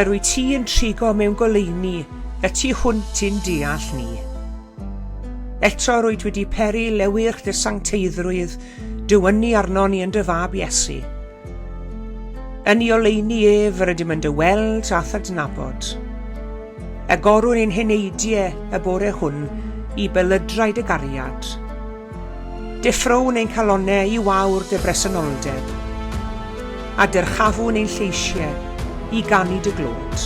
Yr wyt ti yn trigo mewn goleuni, y tu hwnt i'n deall ni. Eto rwyt wedi peri lewyrch dy sancteiddrwydd, dywynu arno ni yn dy fab Iesu. Yn ei oleuni ef yr ydym yn dy weld a thadnabod. Agorwn ein heneidiau y bore hwn i belydrau dy gariad. Diffrown ein calonnau i wawr dy bresenoldeb, a dyrchafwn ein lleisiau i ganu dy glod.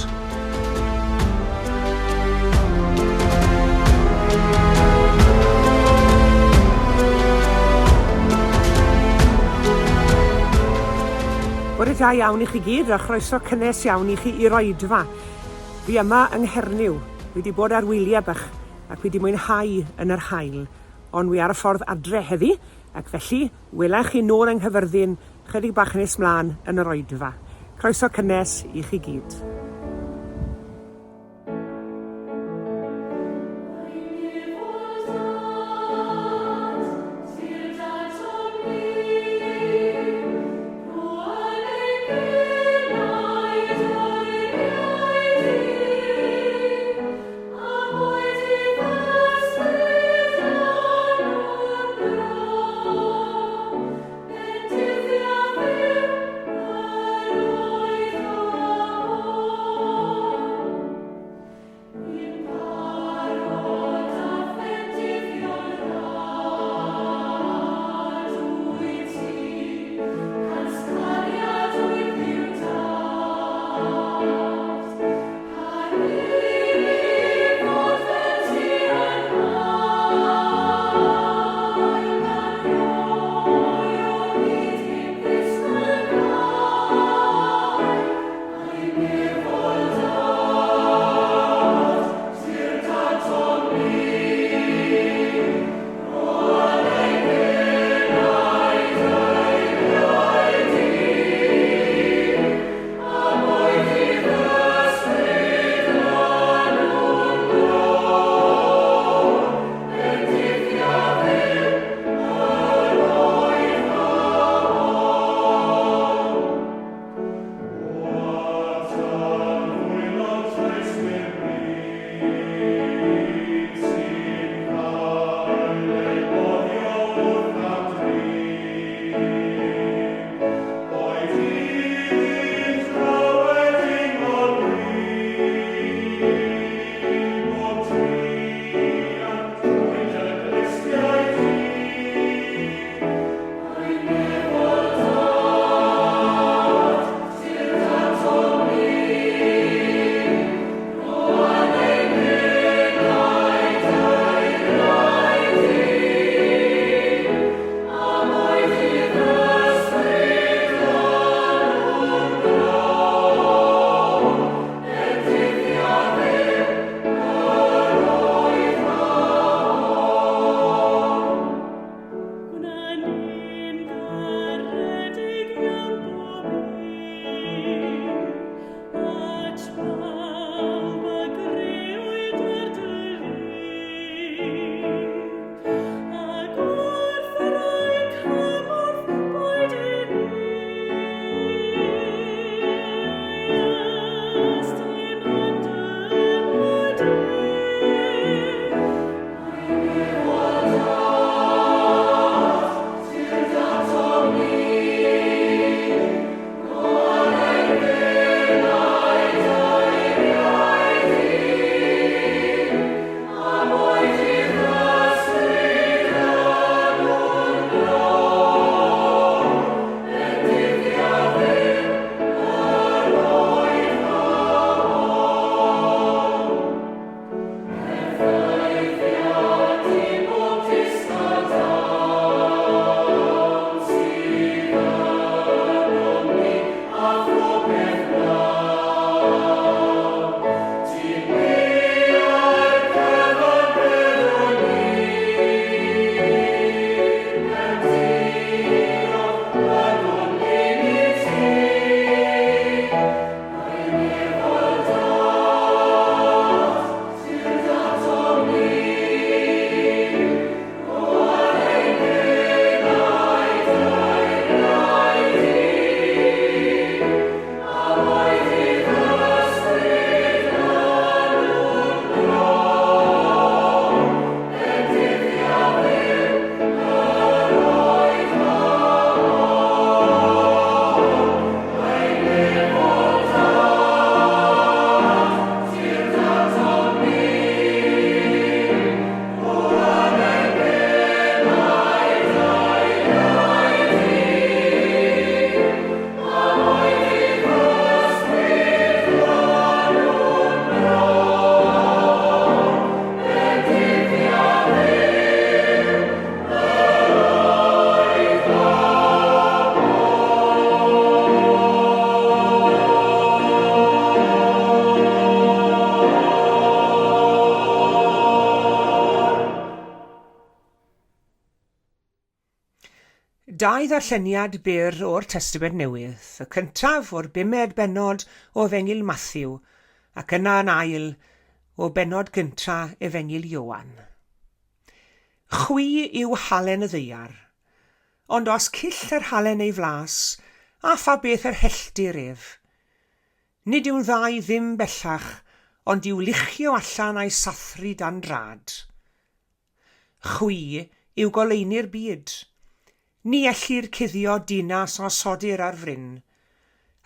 Bore da iawn i chi gyd a chroeso cynnes iawn i chi i'r oedfa. Fi yma yng Nghernyw. Fi wedi bod ar wyliau bach ac wedi mwynhau yn yr haul, ond wi ar y ffordd adre heddi, ac felly welai chi nôl yng Nghyfyrddin chydig bach nes mlaen yn yr oedfa. Croeso cynnes i chi gyd. Dau ddarlleniad byr o'r Testament Newydd, y cyntaf o'r 5 bennod o Efengyl Matthew, ac yna'n ail o bennod gyntaf Efengyl Ioan. Chwi yw halen y ddaear, ond os cyll yr halen ei flas, a pha beth yr helltir ef. Nid yw'n ddau ddim bellach, ond yw lichio allan a'i sathru dan drad. Chwi yw goleini'r byd. Ni ellir cuddio dinas o sodir ar fryn,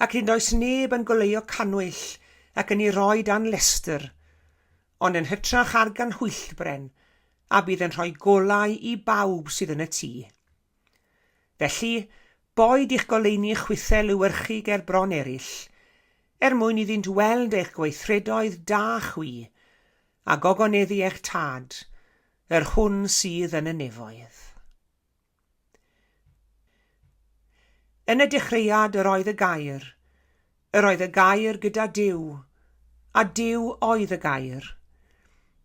ac nid oes neb yn goleuo canwyll ac yn ei roi dan lestr, ond yn hytrach ar gan hwyllbren, a bydd yn rhoi golau i bawb sydd yn y tŷ. Felly, boed i'ch goleini chwythel lywyrchu ger bron eraill, mwyn iddynt weld eich gweithredoedd da chwi, a gogoneddu eich tad, yr hwn sydd yn y nefoedd. Yn y dechreuad yr oedd y gair gyda Duw, a Duw oedd y gair.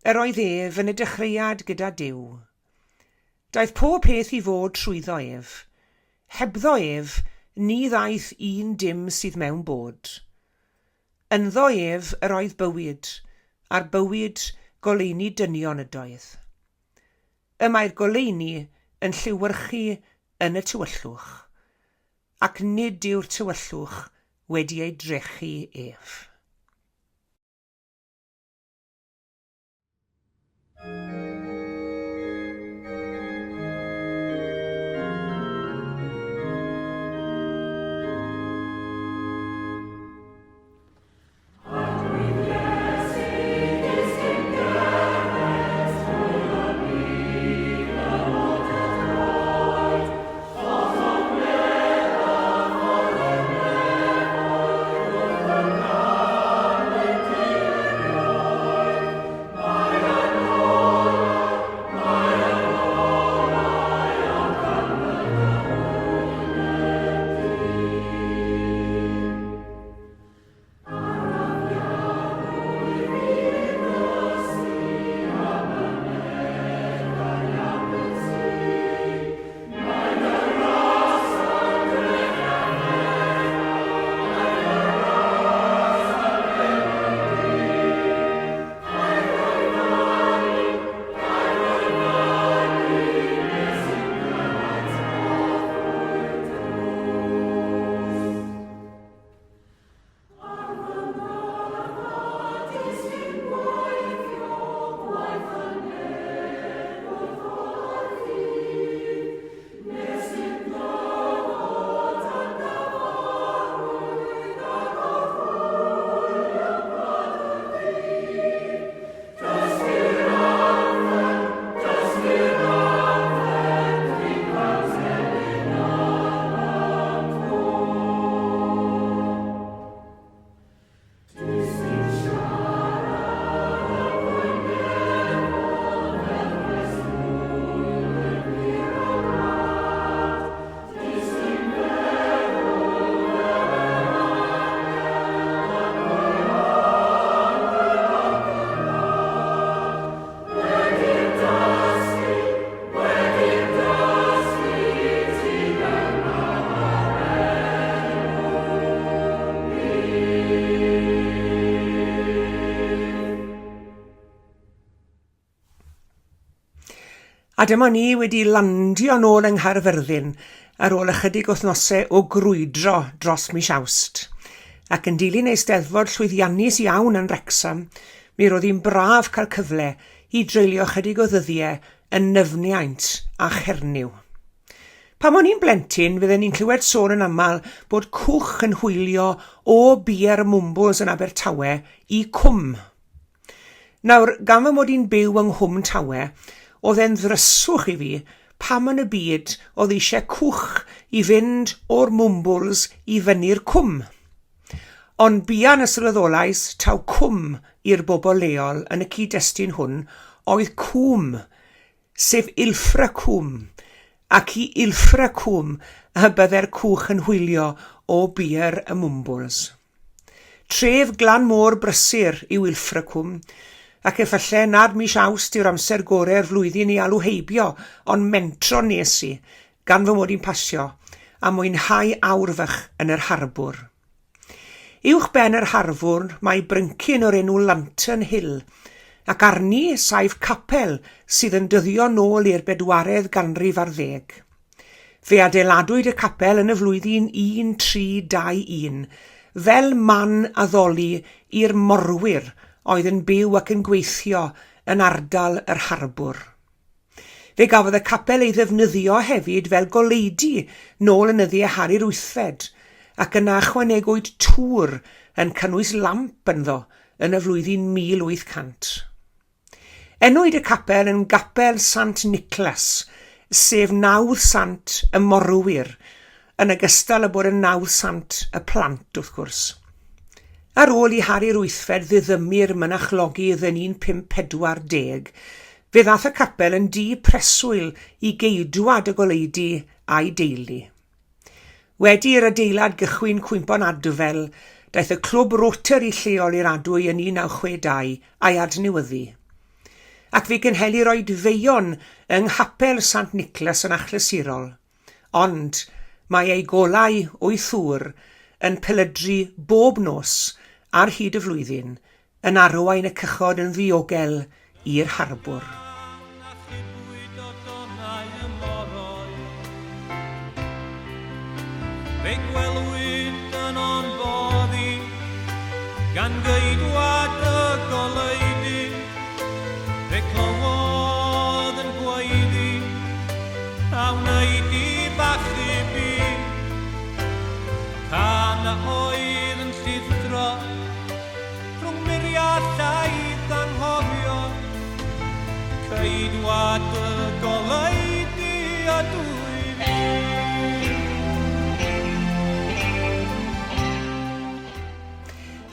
Yr oedd ef yn y dechreuad gyda Duw. Daeth pob peth i fod trwyddo ef. Hebddo ef, ni ddaeth un dim sydd mewn bod. Ynddo ef yr oedd bywyd, a'r bywyd goleini dynion ydoedd. Y mae'r goleini yn lliwyrchu yn y tywyllwch, ac nid yw'r tywyllwch wedi ei drechu ef. A dyma ni wedi landio nôl yng Nghaerfyrddin ar ôl ychydig wythnosau o grwydro dros mis Awst. Ac yn dilyn eisteddfod llwyddiannus iawn yn Wrecsam, mi roedd hi'n braf cael cyfle i dreulio ychydig o ddyddiau yn Nyfniaint a Chernyw. Pam o'n i'n blentyn, fydden ni'n clywed sôn yn aml bod cwch yn hwylio o bier mwmbws yn Abertawe i Cwm. Nawr, gan fy mod i'n byw yng Nghwm Tawe, oedd e'n ddryswch i fi pam yn y byd oedd eisiau cwch i fynd o'r mwmbwls i fyny'r Cwm. Ond buan y sylweddolais taw Cwm i'r bobl leol yn y cyd-destun hwn oedd cwm, sef ilffra cwm, ac i ilffra cwm y bydde'r cwch yn hwylio o bier y mwmbwls. Tref glan môr brysur yw ilffra cwm, ac efallai nad mis Awst yw'r amser gorau'r flwyddyn i alw heibio, ond mentro nes i, gan fy mod i'n pasio, a mwynhau awrfach yn yr harbwr. Uwch ben yr harbwr mae bryncyn o'r enw Lantern Hill, ac arni saif capel sydd yn dyddio nôl i'r 4edd ganrif ar 10. Fe adeiladwyd y capel yn y flwyddyn 1321 fel man addoli i'r morwyr oedd yn byw ac yn gweithio yn ardal yr harbwr. Fe gafodd y capel ei ddefnyddio hefyd fel goleidi nôl yn yddi Harri'r 8fed, ac yna ychwanegwyd tŵr yn cynnwys lamp ynddo yn y flwyddyn 1800. Enwyd y capel yn Gapel Sant Nicholas, sef nawdd sant y morwyr, yn ogystal â bod yn nawdd sant y plant, wrth gwrs. Ar ôl i Harri'r 8fed ddiddymu'r mynachlogydd yn 1540, fe ddaeth y capel yn dŷ preswyl i geidwad y goleidi a'i deulu. Wedi'r adeilad gychwyn cwympo'n adfel, daeth y clwb Rotary lleol i'r adwy yn 1962 a'i adnewyddu. Ac fe gynhelu roed feion yng Nghapel Sant Nicholas yn achlysurol, ond mae ei golau o'i thŵr yn pelydru bob nos ar hyd y flwyddyn yn arwain y cychod yn ddiogel i'r harbwr. Fe gwelwyd yn o'n boddi gan geidwad y goleidi, fe clywodd yn gweiddi a wneud i bachu bu, can a oedd yn llithro rhwng muriadau anghofio, ceidwad y goleidi a dwy fi.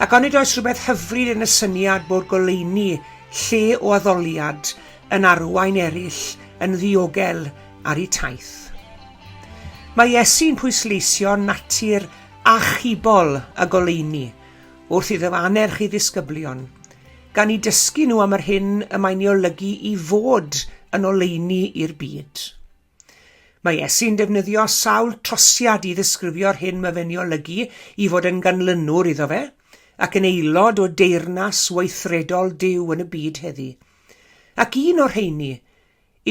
Ac onid oes rhywbeth hyfryd yn y syniad bod goleuni lle o addoliad yn arwain eraill yn ddiogel ar ei taith. Mae Iesu'n pwysleisio natur achubol y goleuni wrth iddo anerch ei ddisgyblion, gan ei dysgu nhw am yr hyn y mae'n ei olygu i fod yn oleuni i'r byd. Mae Iesu'n defnyddio sawl trosiad i ddisgrifio'r hyn mae fe'n ei olygu i fod yn ganlynwr iddo fe, ac yn aelod o deyrnas weithredol Duw yn y byd heddi. Ac un o'r rheini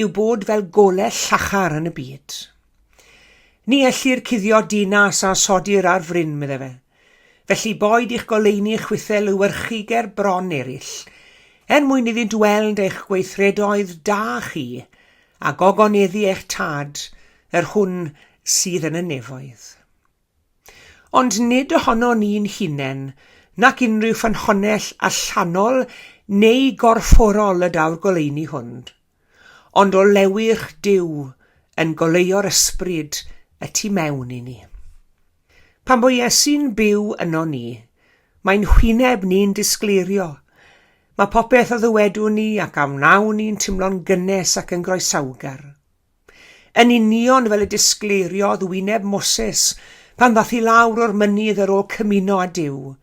yw bod fel golau llachar yn y byd. Ni ellir cuddio dinas a sodir ar fryn, medde fe. Felly boed i'ch goleuni chwythel lywyrchu ger bron eraill, mwyn iddi dweld eich gweithredoedd da chi, a gogoneddu eich tad, hwn sydd yn y nefoedd. Ond nid ohono ni'n hunain, nac unrhyw ffynhonnell allanol neu gorfforol y daw'r goleuni hwn, ond o lewyrch Duw yn goleio'r ysbryd y tu mewn i ni. Pan bo Iesu'n byw yno ni, mae'n hwyneb ni'n disgleirio. Mae popeth o ddywedwn ni ac am nawn ni'n teimlo'n gynnes ac yn groesawgar. Yn union fel y disgleiriodd wyneb Moses pan ddath i lawr o'r mynydd ar ôl cymuno â Duw.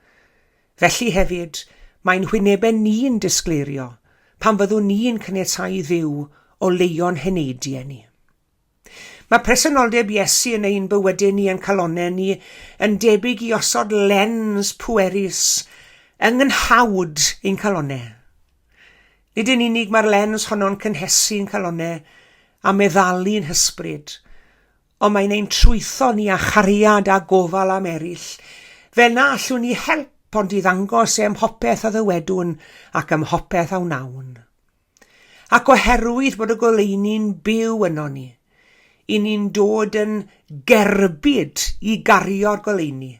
Felly hefyd, mae'n hwynebau ni'n disgleirio pan fyddwn ni'n caniatáu Dduw o leion heneidiau ni. Mae presenoldeb Iesu yn ein bywydau ni yn calonnau ni yn debyg i osod lens pwerus yng ngynhawd ein calonnau. Nid yn unig mae'r lens honno'n cynhesu'n calonnau a meddalu'n hysbryd, ond mae'n ein trwytho ni a chariad a gofal am eraill, fel na allwn ni help ond i ddangos ymhopeth a ddywedwn ac ymhopeth a wnawn. Ac oherwydd bod y goleuni'n byw yno ni, i ni'n dod yn gerbyd i gario'r goleuni,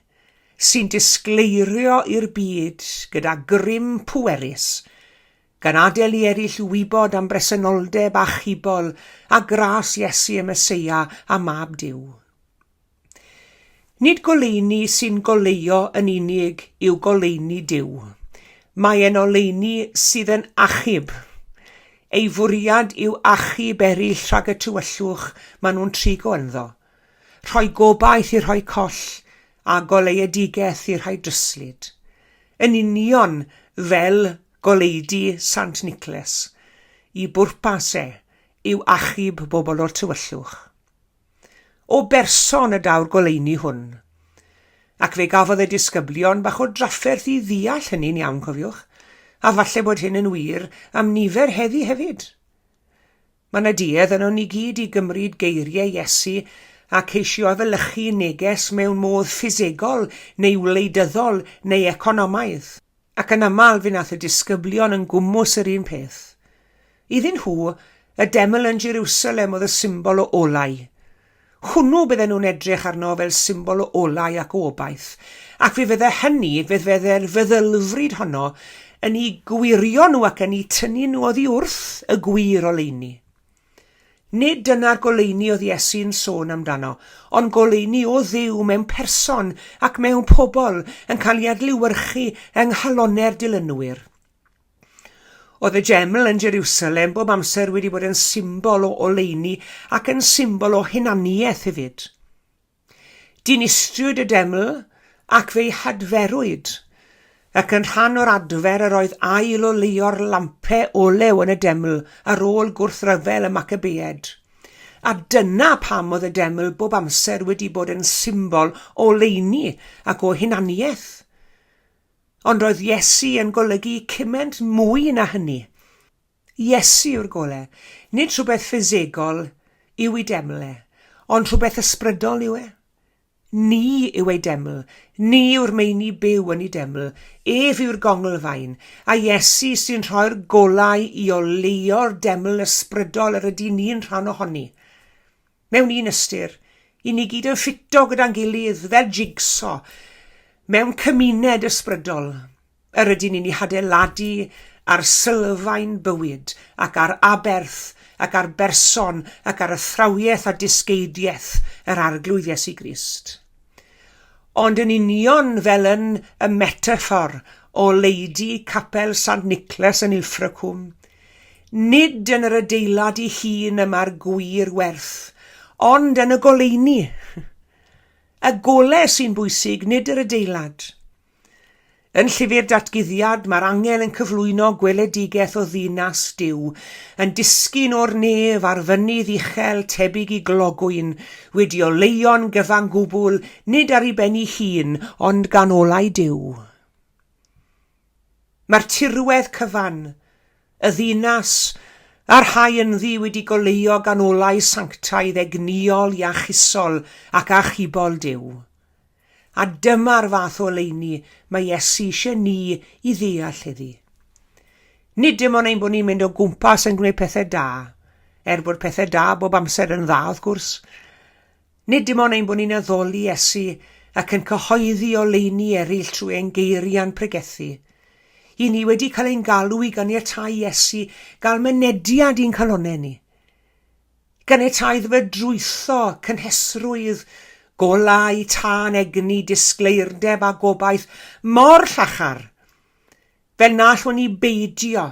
sy'n disgleirio i'r byd gyda grym pwerus, gan adael i eraill wybod am bresenoldeb achubol a gras Iesu y Meseia a mab Duw. Nid goleuni sy'n goleio yn unig yw goleuni Duw. Mae e'n oleuni sydd yn achub. Ei fwriad yw achub eraill rhag y tywyllwch maen nhw'n trigo ynddo. Rhoi gobaith i rhoi coll a goleuedigaeth i rhoi dryslyd. Yn union fel goleidi Sant Nicholas, i bwrpas yw achub bobl o'r tywyllwch. o berson y daw'r goleuni hwn. Ac fe gafodd y disgyblion bach o drafferth i ddeall hynny'n iawn, cofiwch, a falle bod hyn yn wir am nifer heddi hefyd. Mae yna duedd yno ni gyd i gymryd geiriau Iesu a ceisio efelychu neges mewn modd ffisegol neu wleidyddol neu economaidd. Ac yn aml fe nath y disgyblion yn gwmws yr un peth. Iddyn nhw, y deml yn Jerusalem oedd y symbol o olau. Hwnnw bydden nhw'n edrych arno fel symbol o olau ac o obaith, ac fe fydde hynny, fe fydde'r feddylfryd honno yn ei gwirio nhw ac yn ei tynnu nhw oddi wrth y gwir oleuni. Nid dyna'r goleuni oedd Iesu'n sôn amdano, ond goleuni o Dduw mewn person ac mewn pobl yn cael ei adlewyrchu yng nghalonau'r dilynwyr. Oedd y geml yn Jerusalem bob amser wedi bod yn symbol o oleuni ac yn symbol o hunaniaeth hefyd. Dinistriwyd y deml ac fe'i hadferwyd, ac yn rhan o'r adfer yr oedd ail o leo'r lampau olew yn y deml ar ôl gwrthryfel y Maccabeed. A dyna pam oedd y deml bob amser wedi bod yn symbol o oleuni ac o hunaniaeth. Ond roedd Iesu yn golygu cymaint mwy na hynny. Iesu yw'r golau, nid rhywbeth ffisegol yw ei demlau, ond rhywbeth ysbrydol yw e. Ni yw ei deml, ni yw'r meini byw yn ei deml, ef yw'r gonglfaen, a Iesu sy'n rhoi'r golau i oleo'r deml ysbrydol yr ydy ni'n rhan ohoni. Mewn un ystyr, i ni gyd yn ffito gyda'n gilydd fel jigsaw, mewn cymuned ysbrydol, yr ydyn ni'n ei hadeiladu ar sylfaen bywyd ac ar aberth ac ar berson ac ar athrawiaeth a disgeidiaeth yr arglwydd Iesu Grist. Ond yn union fel yn y metafor o leidi capel Sant Nicholas yn Ilfracwm, nid yn yr adeilad ei hun yma'r gwir werth, ond yn y goleuni. Y golau sy'n bwysig, nid yr adeilad. Yn llyfr datguddiad, mae'r angel yn cyflwyno gweledigaeth o ddinas Duw, yn disgyn o'r nef ar fynydd uchel tebyg i glogwyn, wedi oleuon gyfan gwbl, nid ar ei ben ei hun, ond gan olau Duw. Mae'r tirwedd cyfan, y ddinas, a'r rhai ynddi wedi goleuo gan olau sanctaidd egniol, iachusol ac achubol Duw. A dyma'r fath o leini mae Iesu eisiau ni i ddeall heddi. Nid dim ond ein bod ni'n mynd o gwmpas yn gwneud pethau da, bod pethau da bob amser yn dda wrth gwrs. Nid dim ond ein bod ni'n addoli Iesu ac yn cyhoeddi o leini eraill trwy ein geiriau'n pregethu. I ni wedi cael ein galw i ganiatáu Iesu gael mynediad i'n calonau ni. Ganiatáu iddo fe drwytho cynhesrwydd, golau, tân, egni, disgleirdeb a gobaith mor llachar, fel na allwn ni beidio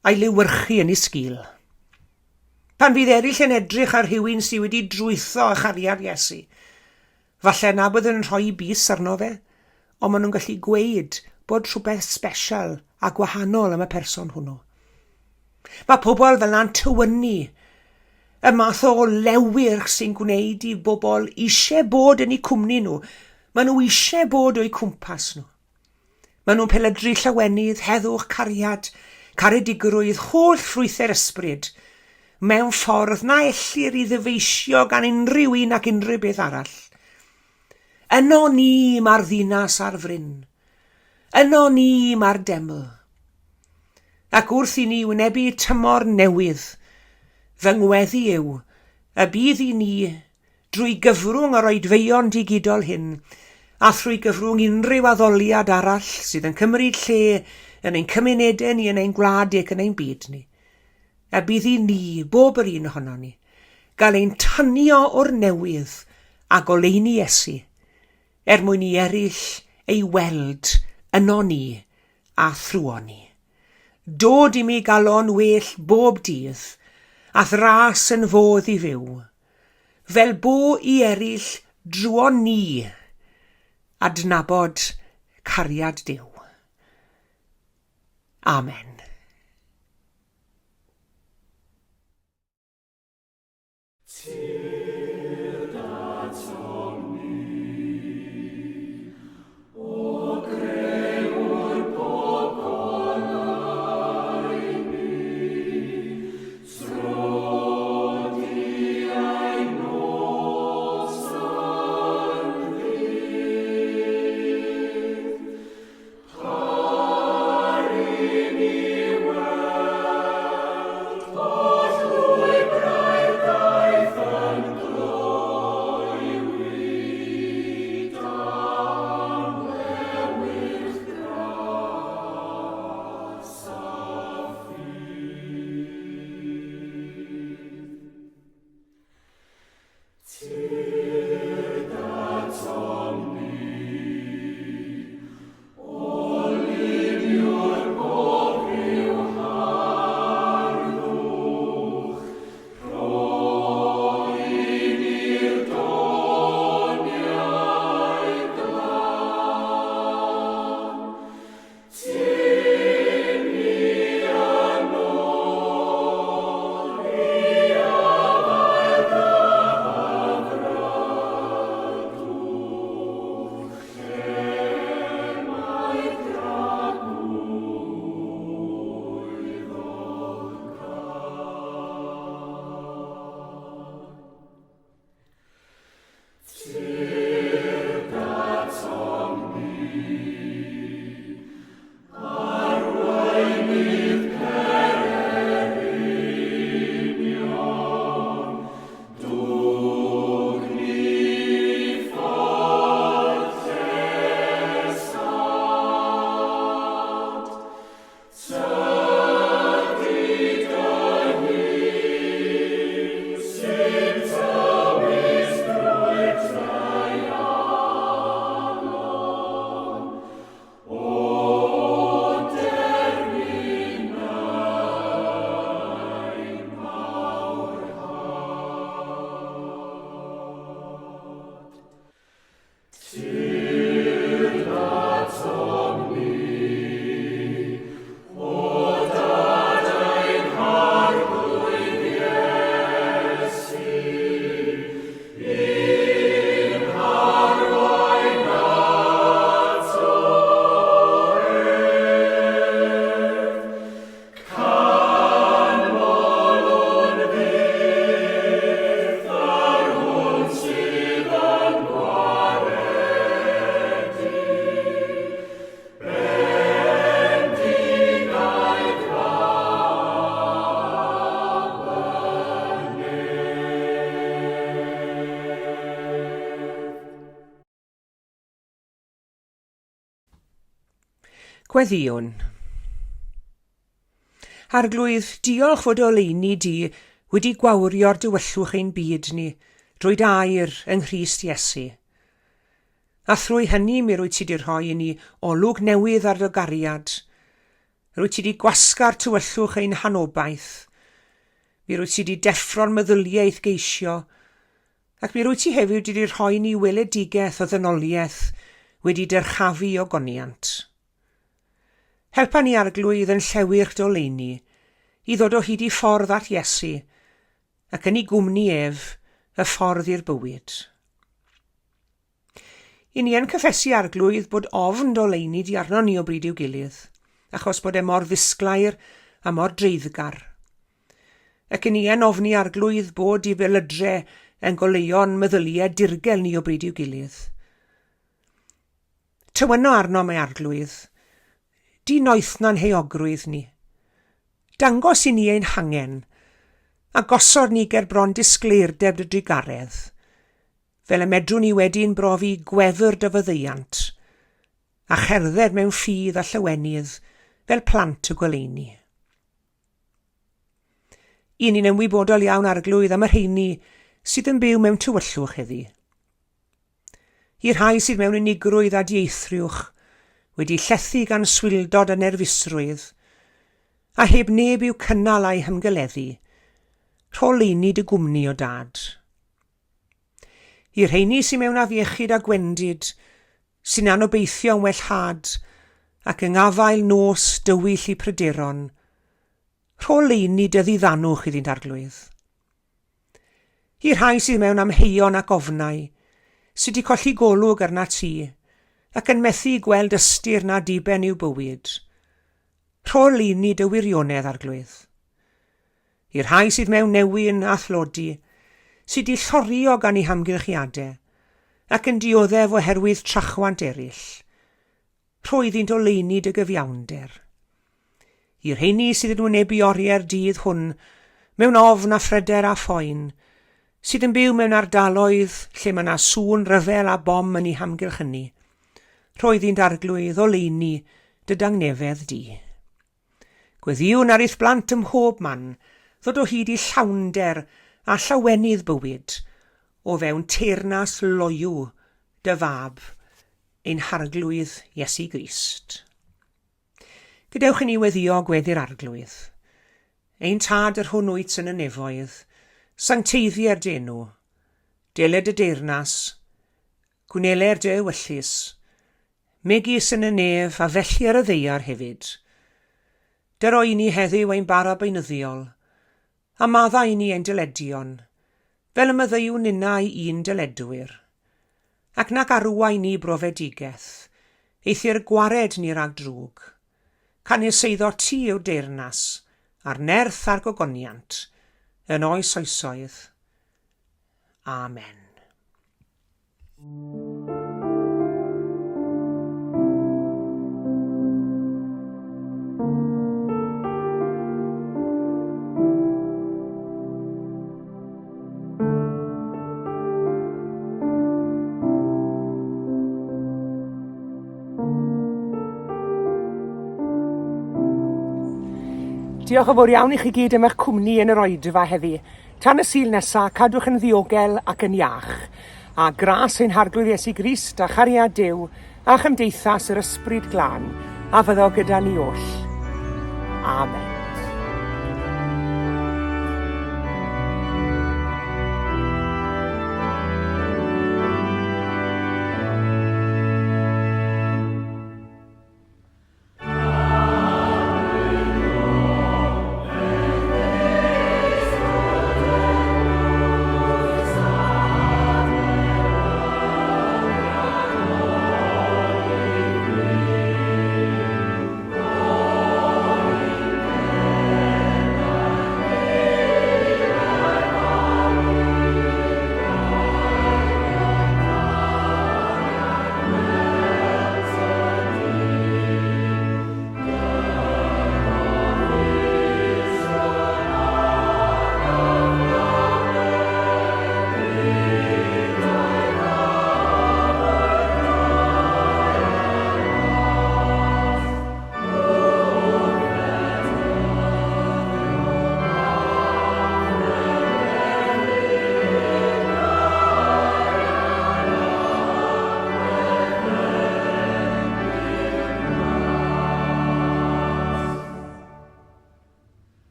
a'i lywyrchu yn ei sgil. Pan fydd eraill yn edrych ar rhywun sydd wedi drwytho a chariad Iesu, falle na bydd yn rhoi bys arno fe, ond maen nhw'n gallu gweud bod rhywbeth sbesial a gwahanol am y person hwnnw. Mae pobl fel na'n tywynu, y math o lewyrch sy'n gwneud i bobl eisiau bod yn eu cwmni nhw. Maen nhw eisiau bod o'i cwmpas nhw. Maen nhw'n peledru llawenydd, heddwch, cariad, caredigrwydd, holl ffrwythau'r ysbryd, mewn ffordd na ellir i ddyfeisio gan unrhyw un ac unrhyw beth arall. Yno ni mae'r ddinas ar fryn. Yno ni mae'r deml. Ac wrth i ni wynebu tymor newydd, fy ngweddi yw, y bydd i ni, drwy gyfrwng yr oedfeion digidol hyn, a thrwy gyfrwng unrhyw addoliad arall sydd yn cymryd lle yn ein cymunedau ni, yn ein gwlad ac yn ein byd ni. Y bydd i ni, bob yr un ohono ni, gael ein tynnu o'r newydd a goleuni Iesu, mwyn i eraill ei weld yno ni a thrwo ni. Dod i mi galon well bob dydd, a thras yn fodd i fyw, fel bo i eraill drwon ni, adnabod cariad Duw. Amen. Tir Gweddiwn. Arglwydd, diolch fod oleuni di wedi gwawrio'r diwyllwch ein byd ni, drwy dair yng Nghrist Iesu. A thrwy hynny mi rwy ti di rhoi i ni olwg newydd ar dy gariad. Rwy ti di gwasga'r tywyllwch ein hanobaeth. Mi rwy ti di deffro'r meddyliaeth geisio, ac mi rwy ti hefyd wedi rhoi ni weledigaeth o ddynoliaeth wedi dyrchafu o goniant. Helpa ni arglwydd yn llewyrch doleuni i ddod o hyd i ffordd at Iesu ac yn ei gwmni ef y ffordd i'r bywyd. I ni yn cyffesu arglwydd bod ofn doleuni di arno ni o bryd i'w gilydd, achos bod e mor ddisglair a mor dreiddgar. Ac i ni yn ofni arglwydd bod i belydre yn goleuon meddyliau dirgel ni o bryd i'w gilydd. Tywyno arno mae arglwydd, di noethna'n heogrwydd ni. Dangos i ni ein hangen, a gosod ni ger bron disgleirdeb dy drigaredd, fel y medrwn ni wedi'n brofi gwefr dy fyddeiant, a cherdded mewn ffydd a llywenydd fel plant y gweleuni. I ni'n ymwybodol iawn arglwydd am yr rheini sydd yn byw mewn tywyllwch heddi. I'r rhai sydd mewn unigrwydd a dieithrwch, wedi llethu gan swildod a nerfusrwydd, a heb neb i'w cynnal a'i hymgeleddu, rholeuni dy gwmni o dad. I'r rheini sy'n mewn afiechyd a gwendid, sy'n anobeithio yn wellhad, ac yng ngafael nos dywyll i pryderon, rholeuni dy ddiddanwch iddynt arglwydd. I'r rhai sydd mewn amheuon ac ofnau, sydd wedi colli golwg arna ti, ac yn methu gweld ystyr na diben i'w bywyd, rholeuni dy wirionedd arglwydd. I'r rhai sydd mewn newyn a thlodi, sydd wedi llorio gan eu hamgylchiadau, ac yn dioddef oherwydd trachwant eraill, rhoeddynt oleuni dy gyfiawnder. I'r rheini sydd yn wynebu oriau'r dydd hwn, mewn ofn a phryder a phoen, sydd yn byw mewn ardaloedd lle mae yna sŵn ryfel a bom yn eu hamgylch hynny, rhoeddynt arglwydd oleuni dy dangnefedd di. Gweddiwn ar eith blant ym mhob man, ddod o hyd i llawnder a llawenydd bywyd, o fewn teyrnas loiw dy fab, ein harglwydd Iesu Grist. Gadewch i ni weddio gweddi'r arglwydd. Ein tad yr hwn wyt yn y nefoedd, sancteiddiau'r denw, deled y deyrnas, gwnelau'r dy ewyllus, megis yn y nef a felly ar y ddeiar hefyd. Dyro i ni heddiw ein bara beunyddiol, a madda i ni ein dyledion, fel y myddeiw nina i un dyledwyr, ac nac arwa i ni brofedigaeth, eithyr gwared ni rag drwg, canis eiddo ti yw deyrnas, a'r nerth a'r gogoniant, yn oes oesoedd. Amen. Diolch yn fawr iawn i chi gyd am eich cwmni yn yr oedfa heddi. Tan y Sul nesaf, cadwch yn ddiogel ac yn iach. A gras ein harglwydd Iesu Grist a chariad Duw a chymdeithas yr ysbryd glân, a fyddo gyda ni oll. Amen.